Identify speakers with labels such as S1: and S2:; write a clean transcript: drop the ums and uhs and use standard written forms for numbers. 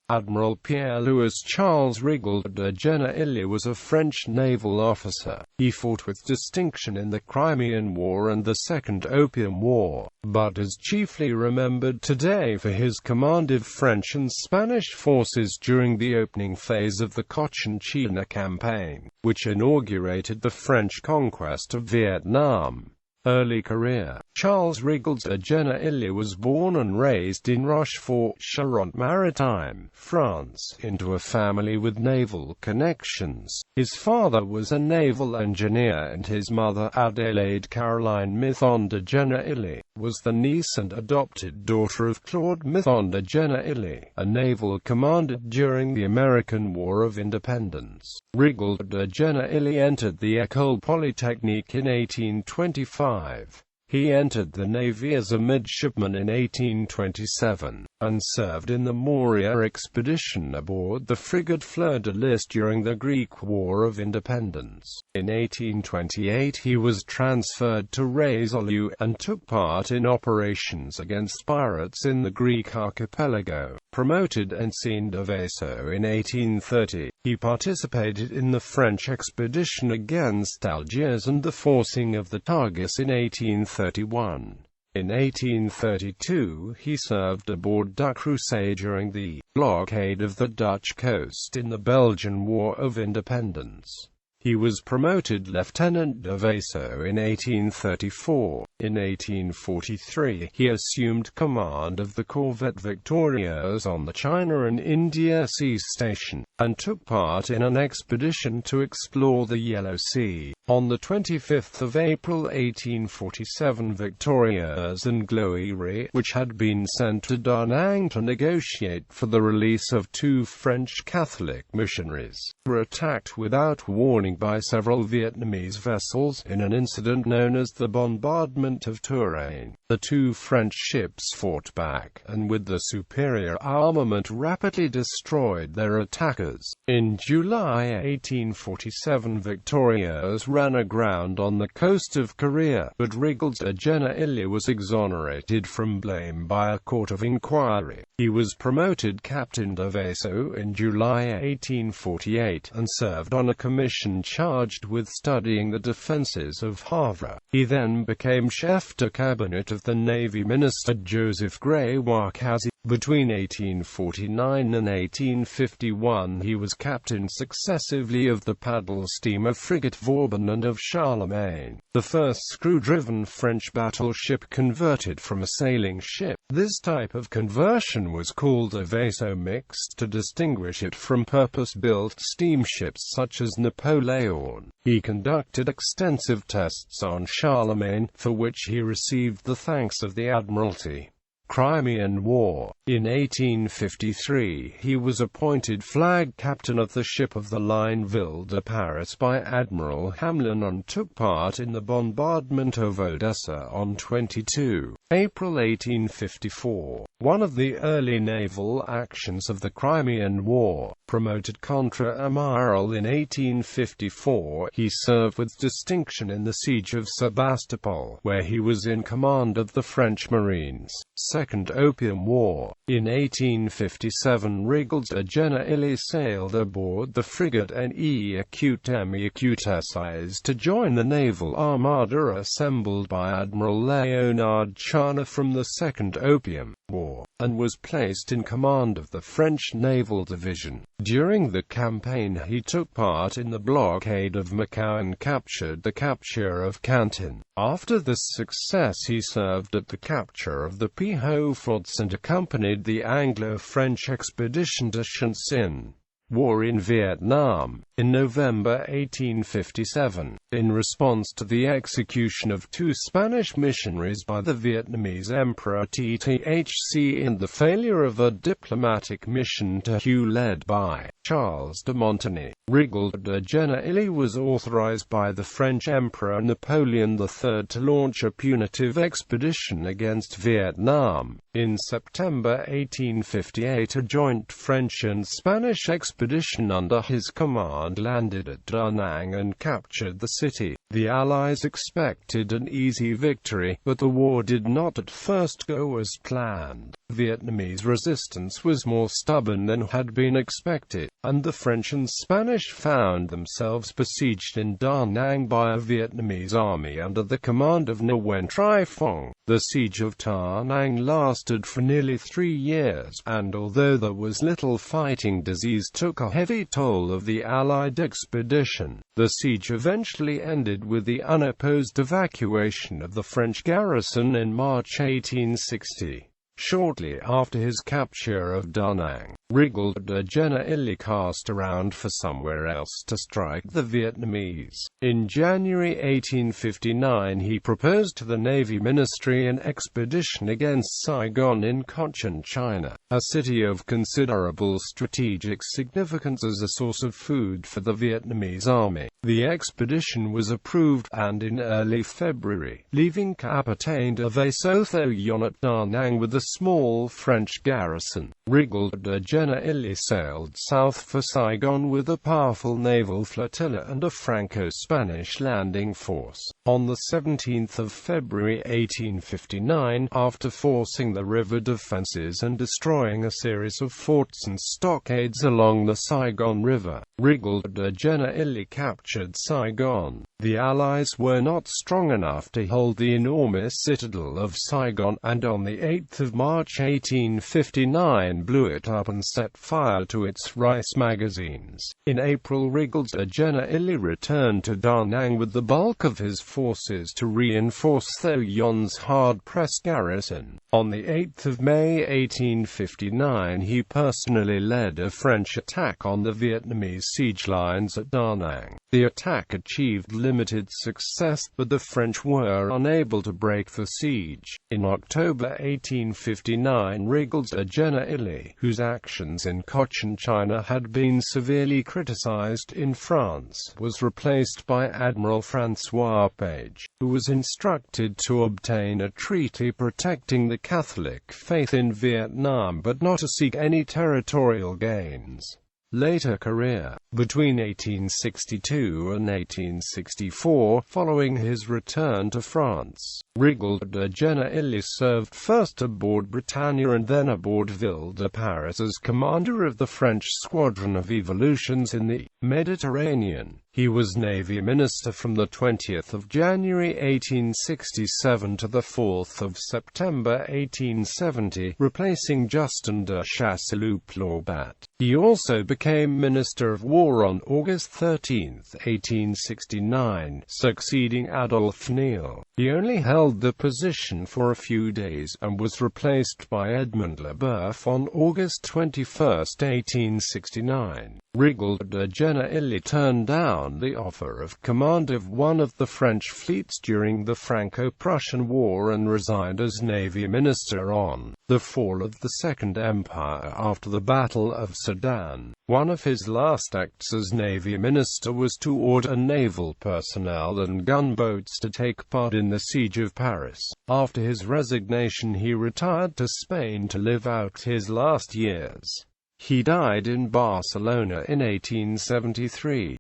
S1: Admiral Pierre-Louis-Charles Rigault de Genouilly was a French naval officer. He fought with distinction in the Crimean War and the Second Opium War, but is chiefly remembered today for his command of French and Spanish forces during the opening phase of the Cochinchina campaign, which inaugurated the French conquest of Vietnam. Early career. Charles Rigault de Genouilly was born and raised in Rochefort, Charente-Maritime, France, into a family with naval connections. His father was a naval engineer and his mother, Adélaïde Caroline Mithon de Genouilly, was the niece and adopted daughter of Claude Mithon de Genouilly, a naval commander during the American War of Independence. Rigault de Genouilly entered the École Polytechnique in 1825. He entered the Navy as a midshipman in 1827, and served in the Morea expedition aboard the frigate Fleur de Lis during the Greek War of Independence. In 1828 he was transferred to Rigault and took part in operations against pirates in the Greek archipelago. Promoted ensign de vaisseau in 1830, he participated in the French expedition against Algiers and the forcing of the Tagus in 1831. In 1832, he served aboard Du Creuset during the blockade of the Dutch coast in the Belgian War of Independence. He was promoted lieutenant de vaisseau in 1834. In 1843, he assumed command of the corvette Victorieuse on the China and India Sea Station, and took part in an expedition to explore the Yellow Sea. On 25 April 1847, Victorieuse and Gloire, which had been sent to Da Nang to negotiate for the release of two French Catholic missionaries, were attacked without warning by several Vietnamese vessels, in an incident known as the bombardment of Touraine. The two French ships fought back, and with the superior armament rapidly destroyed their attackers. In July 1847, Victorieuse ran aground on the coast of Korea, but Rigault de Genouilly was exonerated from blame by a court of inquiry. He was promoted captain de vaisseau in July 1848, and served on a commission charged with studying the defenses of Havre. He then became chef de cabinet of the Navy Minister Joseph Grégoire-Cazy. Between 1849 and 1851 he was captain successively of the paddle steamer frigate Vauban and of Charlemagne, the first screw-driven French battleship converted from a sailing ship. This type of conversion was called a vaisseau mixte to distinguish it from purpose-built steamships such as Napoleon. He conducted extensive tests on Charlemagne, for which he received the thanks of the Admiralty. Crimean War. In 1853, he was appointed flag captain of the ship of the line Ville de Paris by Admiral Hamelin and took part in the bombardment of Odessa on 22 April 1854. One of the early naval actions of the Crimean War. Promoted Contre-Amiral in 1854, he served with distinction in the siege of Sebastopol, where he was in command of the French Marines. Second Opium War. In 1857, Rigault de Genouilly sailed aboard the frigate N'Écoute to join the naval armada assembled by Admiral Léonard Charnay from the Second Opium War, and was placed in command of the French Naval Division. During the campaign he took part in the blockade of Macao and captured the capture of Canton. After this success he served at the capture of the Pihou forts and accompanied the Anglo-French expedition to Cochinchina. War in Vietnam. In November 1857, in response to the execution of two Spanish missionaries by the Vietnamese Emperor Th and the failure of a diplomatic mission to Hue led by Charles de Montagny, Rigault de Genouilly was authorized by the French Emperor Napoleon III to launch a punitive expedition against Vietnam. In September 1858, a joint French and Spanish expedition under his command landed at Da Nang and captured the city. The Allies expected an easy victory, but the war did not at first go as planned. Vietnamese resistance was more stubborn than had been expected, and the French and Spanish found themselves besieged in Da Nang by a Vietnamese army under the command of Nguyen Tri Phong. The siege of Da Nang lasted for nearly 3 years, and although there was little fighting, disease took a heavy toll of the Allied expedition. The siege eventually ended with the unopposed evacuation of the French garrison in March 1860. Shortly after his capture of Da Nang, Rigault de Genouilly cast around for somewhere else to strike the Vietnamese. In January 1859 he proposed to the Navy Ministry an expedition against Saigon in Cochinchina, a city of considerable strategic significance as a source of food for the Vietnamese army. The expedition was approved, and in early February, leaving Capitaine de Vaisseau Thoyon at Da Nang with a small French garrison, Rigault de Genouilly sailed south for Saigon with a powerful naval flotilla and a Franco-Spanish landing force. On 17 February 1859, after forcing the river defenses and destroying a series of forts and stockades along the Saigon River, Rigault de Genouilly captured Saigon. The Allies were not strong enough to hold the enormous citadel of Saigon, and on 8 March 1859 blew it up and set fire to its rice magazines. In April, Rigault de Genouilly returned to Da Nang with the bulk of his forces to reinforce Thoyon's hard-pressed garrison. On 8 May 1859 he personally led a French attack on the Vietnamese siege lines at Da Nang. The attack achieved limited success, but the French were unable to break the siege. In October 1859, Rigault de Genouilly, whose actions in Cochinchina had been severely criticized in France, was replaced by Admiral François Page, who was instructed to obtain a treaty protecting the Catholic faith in Vietnam but not to seek any territorial gains. Later career. Between 1862 and 1864, following his return to France, Rigault de Genouilly served first aboard Britannia and then aboard Ville de Paris as commander of the French squadron of evolutions in the Mediterranean. He was Navy Minister from the 20th of January 1867 to the 4th of September 1870, replacing Justin de Chasseloup-Laubat. He also became Minister of War on August 13, 1869, succeeding Adolphe Neil. He only held the position for a few days, and was replaced by Edmond Leboeuf on August 21, 1869. Rigault de Genouilly turned down the offer of command of one of the French fleets during the Franco-Prussian War and resigned as Navy Minister on the fall of the Second Empire after the Battle of Sedan. One of his last acts as Navy Minister was to order naval personnel and gunboats to take part in the siege of Paris. After his resignation, he retired to Spain to live out his last years. He died in Barcelona in 1873.